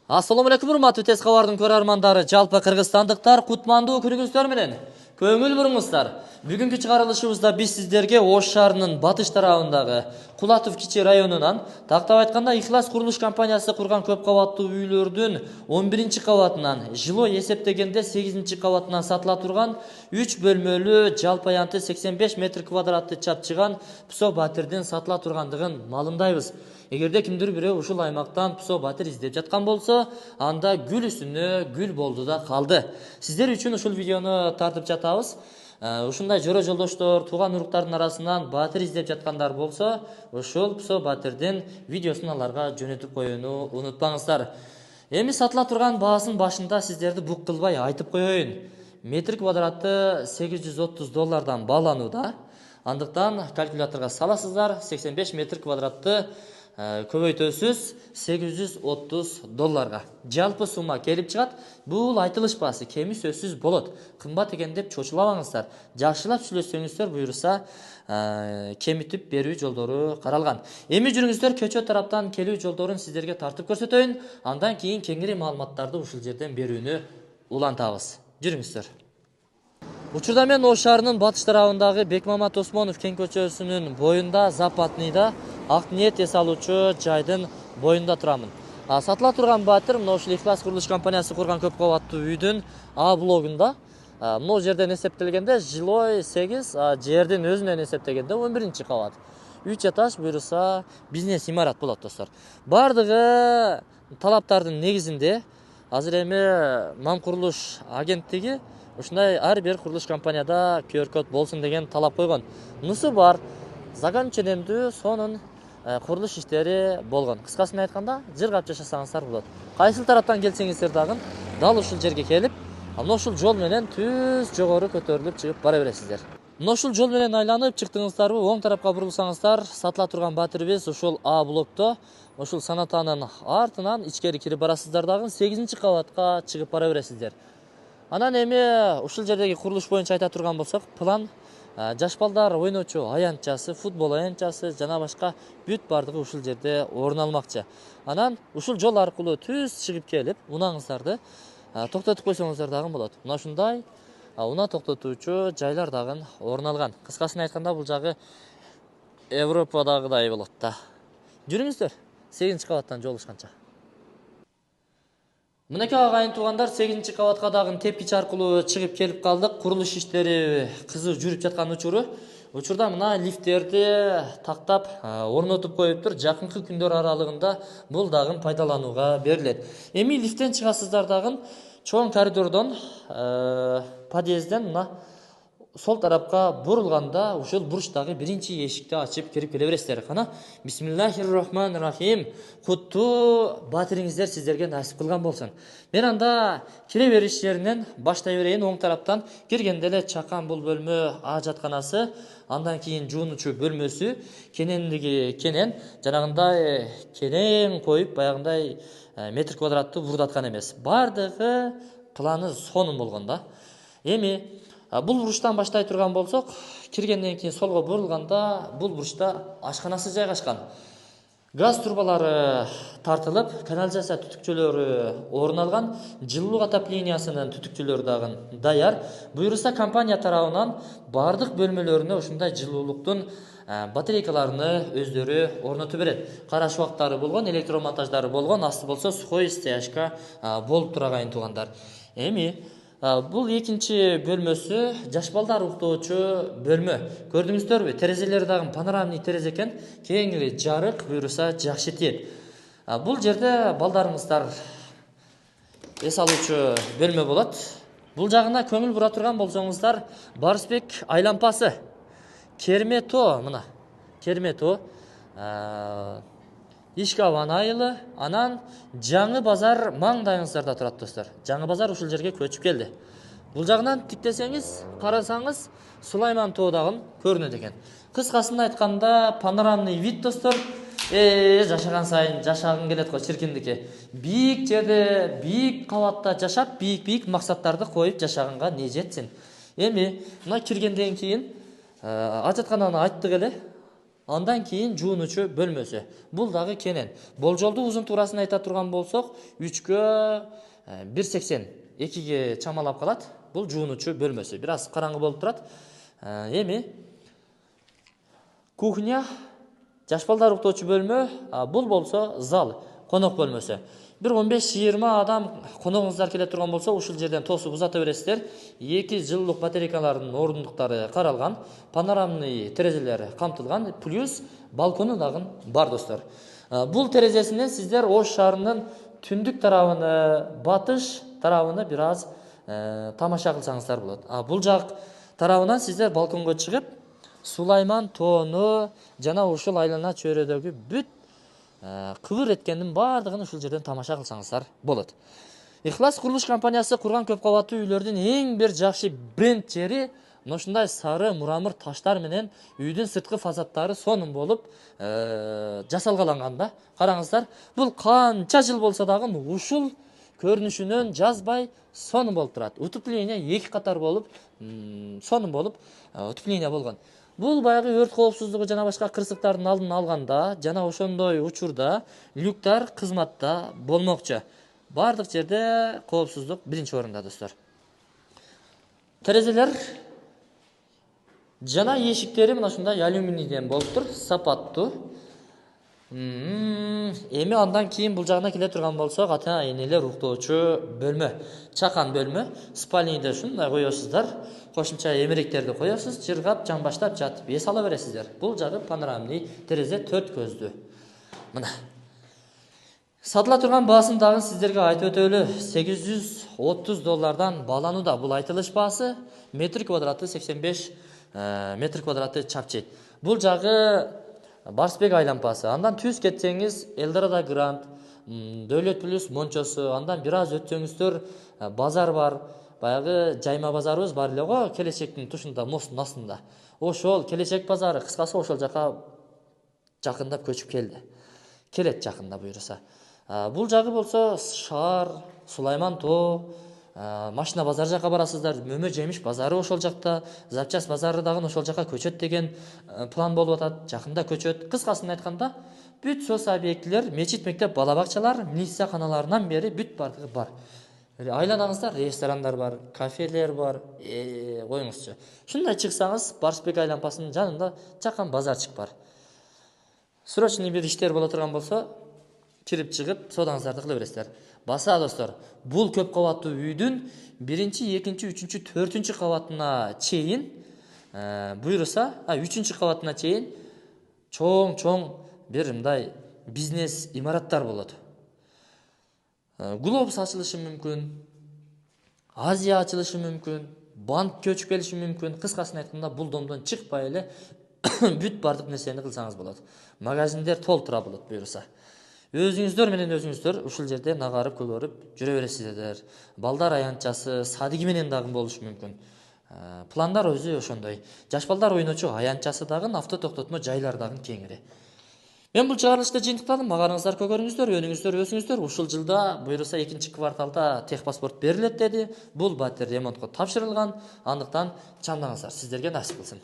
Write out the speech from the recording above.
Assalamu алейкум, урматтуу тез кабардын көрөрмандары, жалпы кыргызстандыктар кутмандуу күнүңүздөр менен. Көңүл буруңуздар. Бүгүнкү чыгарылышыбызда биз сиздерге Ош шаарынын батыш тарабындагы Кулатов кичи районунан, тактап айтканда Ихлас курулуш компаниясы курган көп кабаттуу үйлөрдүн 11-кабатынан, жилой эсептегенде 8-кабатынан сатыла турган 3 бөлмөлүү жалпы аянты 85 метр квадратты чапчыган Псо батирдин сатыла тургандыгын маалымдайбыз. Эгерде кимдир бирөө ушул аймактан Псо батир издеп жаткан болсо, анда гүл үстүнө гүл болду да калды. Сиздер үчүн ушул видеону тартып жатабыз. Ушундай жөрө жолдоштор, тууган уруктардын арасынан батир издеп жаткандар болсо, ушул Псо батирдин видеосун аларга жөнөтүп коюуну унутпаңыздар. Эми сатыла турган баасын башында сиздерди бук кылбай айтып коеюн. Метр квадраты $830 бааланууда. Андыктан калькуляторго саласыздар, 85 метр квадратты көбөйтөсүз $830. Жалпы сумма келип чыгат. Бул айтылыш баасы кеми сөзсүз болот. Кымбат экен деп чочулабаңыздар. Жакшылап сүйлөшсөңүздөр буюрса кемитип берүү жолдору каралган. Эми жүрүңүздөр, көчө тараптан келүү жолдорун сиздерге тартып көрсөтөйүн. Андан кийин кеңири маалыматтарды ушул жерден берүүнү улантабыз. Жүрүңүздөр. Учурда мен Ош шаарынын батыш тарабындагы Бекмамат Осмонов кең көчөсүнүн боюнда, Западныйда ак ниет эс алуучу жайдын боюнда турамын. Сатыла турган батир мына ушул Ихлас курулуш компаниясы курган көп кабаттуу үйдүн А блогунда. Мына жерден эсептелгенде жилой 8, жердин өзүнөн эсептегенде 11-кабат. 3 этаж буюрса бизнес имарат болот достор. Бардыгы талаптардын негизинде азыр эми Мам курулуш агенттиги ушундай ар бир курулуш компанияда QR код болсун деген талап койгон. Мунусу бар. Заган ченемдүү сонун курулуш иштери болгон. Кыскасын айтканда, жыргап жашасаңыздар болот. Кайсыл тараптан келсеңиздер дагы дал ушул жерге келип, мына ушул жол менен түз жогору көтөрүлүп чыгып бара бересиздер. Мына ушул жол менен айланып чыктыңыздарбы, оң тарапка бурулсаңыздар, сатыла турган батирибиз ушул А блокто, ушул санатанын артынан ичкери кирип барасыздар дагы 8-кабатка чыгып бара бересиздер. Анан эми ушул жердеги курулуш боюнча айта турган болсок, план жаш балдар ойночу аянтчасы, футбол аянтчасы жана башка бүт бардыгы ушул жерде орун алмакчы. Анан ушул жол аркылуу түз чыгып келип, унаңыздарды токтотуп койсоңуздар дагы болот. Мына ушундай уна токтотуучу жайлар дагы орун алган. Кыскасын айтканда, бул жагы Европадагыдай болот да. Жүрүңүздөр, 8-кабаттан жолугушканча. Мынакей агайын туугандар, 8-кабатка дагы тепкич аркылуу чыгып келип калдык. Курулуш иштери кызуу жүрүп жаткан учурда мына лифттерди тактап орнотуп коюптур. Жакынкы күндөр аралыгында бул дагы пайдаланууга берилет. Эми лифттен чыгасыздар дагы чоң коридордон, подъезден мына сол тарапка бурулганда ушул бурчтагы биринчи эшикти ачып кирип келе бересиздер. Кана бисмиллахир-рахманир-рахим. Куттуу батириңиздер сиздерге насип кылган болсун. Мен анда кире бериш жеринен баштай берейин. Оң тараптан киргенде эле чакан бул бөлмө А жатканасы, андан кийин жуунучу бөлмөсү, кенендиги кенен, жанагындай кенен коюп, баягындай метр квадраттуу бурдаткан эмес. Бардыгы планы сонун болгон да. Эми бул бурчтан баштай турган болсок, киргенден кийин солго бурулганда бул бурчта ашканасы жайгашкан. Газ турбалары тартылып, канализация түтүкчөлөрү орун алган, жылуу отоплениясынын түтүкчөлөрү дагы даяр. Буюрса компания тарабынан бардык бөлмөлөрүнө ушундай жылуулуктун батарейкаларыны өздөрү орнотуп берет. Караш убактары болгон, электромонтаждары болгон, асты болсо сухой стоячка болуп тураган туугандар. Эми бул экинчи бөлмөсү жаш балдар уктоочу бөлмө. Көрдүңүздөрбү? Терезелери дагы панорамный терезе экен. Кеңири жарык буюрса жакшы тиет. Бул жерде балдарыңыздар эс алуучу бөлмө болот. Бул жагына көңүл бура турган болсоңуздар, Барысбек айлампасы. Кермето, мына. Кермето. Ишкабан айылы, анан Жаңы базар маңдайыңыздарда турат достор. Жаңы базар ушул жерге көчүп келди. Бул жагынан тиктесеңиз, карасаңыз, Сулайман тоо дагы көрүнөт экен. Кыскасын айтканда, панорамный вид достор. Жашаган сайын жашагың келет го чиркиндики. Бийик жерде, бийик кабатта жашап, бийик максаттарды коюп жашаганга не жетсин. Эми мына киргенден кийин ажаткананы айттык эле. Андан кийин жуунучу бөлмөсү. Бул дагы кенен. Болжолдуу узун туурасын айта турган болсок, 3кө 1,80, 2ге чамалап калат. Бул жуунучу бөлмөсү. Бир аз караңгы болуп турат. Эми кухня, жаш балдар уктоочу бөлмө, бул болсо зал, конок бөлмөсү. Бир 15-20 адам коногуңуздар келе турган болсо, ушул жерден тосуп узата бересиздер. 2 жылдык батарейкалардын орундуктары каралган, панорамный терезелер камтылган, плюс балкону дагы бар достор. Бул терезесинен сиздер Ош шаарынын түндүк тарабыны, батыш тарабыны бир аз тамаша кылсаңыздар болот. Бул жак тарабынан сиздер балконго чыгып, Сулайман тоону жана ушул айлана чөйрөдөгү бүт кыбыр эткендин баардыгын ушул жерден тамаша кылсаңыздар болот. Ихлас курулуш компаниясы курган көп кабаттуу үйлөрдүн эң бир жакшы бренд жери ушундай сары мурамыр таштар менен үйдүн сырткы фасадтары сонун болуп жасалгаланган да. Караңыздар, бул канча жыл болсо дагы ушул көрүнүшүнөн жазбай сонун болуп турат. Утепление 2 катар болуп, сонун болуп утепление болгон. Бул баягы өрт коопсуздугу жана башка кырсыктардын алдын алганда жана ошондой учурда люктар кызматта болмокчу. Бардык жерде коопсуздук биринчи орунда достор. Терезелер жана эшиктери мына ушундай алюминийден болуптур, сапаттуу. Эми андан кийин бул жагына келе турган болсок, ата-энелер уктоочу бөлмө, чакан бөлмө. Спальныйды ушундай коесуздар. Кошумча эмеректерди коесуз, чыргап, жамбаштап жатып эс ала бересиздер. Бул жагы панорамный терезе 4 көздүү. Мына. Сатыла турган баасын дагы сиздерге айтып өтөлү. $830 бааланууда. Бул айтылыш баасы, метр квадраты 85 метр квадраты чапчы. Бул жагы Барсбек айлампасы. Андан түз кетсеңиз Элдорадо Гранд, Дөөлөт плюс Мончосу, андан бир аз өтсөңүздөр базар бар. Баягы жайма базарыбыз бар эле го, келечектин тушунда, мосттун астында. Ошол келечек базары, кыскасы ошол жака жакындап көчүп келди. Келет жакында буйруса. Бул жагы болсо шаар, Сулайман тоо, машина базар жака барасыздар. Мөмө жемиш базары ошол жакта, запчас базары дагы ошол жака көчөт деген план болуп атат. Жакында көчөт. Кыскасын айтканда, бүт соц объектилер, мечит, мектеп, бала бакчалар, милиция каналарынан бери бүт бардыгы бар. Айланаңызда ресторандар бар, кафелер бар, коюңузчу. Шундай чыксаңыз, Барсбек айлампасынын жанында чакан базарчык бар. Срочный бир иштер боло турган болсо, кирип чыгып, содаңыздарды кыла бересиздер. Баса достор, бул көп кабаттуу үйдүн 1-2, 3, 4 кабатына чейин буйруса, 3 кабатына чейин чоң бир мындай бизнес имараттар болот. Глобус ачылышы мүмкүн, Азия ачылышы мүмкүн, банк көчүп келиши мүмкүн. Кыскасын айтканда, бул домдон чыкпай эле бүт бардык нерсени кылсаңыз болот. Магазиндер толтура болот буйруса. Өзүңүздөр менен өзүңүздөр ушул жерде нагарып көгөрүп жүрө бересиздер. Балдар аянтчасы, садиги менен дагы болушу мүмкүн. Пландар өзү ошондой. Жаш балдар ойночу аянтчасы дагы, авто токтотмо жайлар дагы кеңири. Мен бул чыгарылышты жыйынтыктадым. Магарыңыздар көгөрүңүздөр, өнүңүздөр, өсүңүздөр. Ушул жылда буйруса 2 кварталда техпаспорт берилет деди. Бул батир ремонтко тапшырылган. Андыктан чамдаңыздар, сиздерге насип кылсын.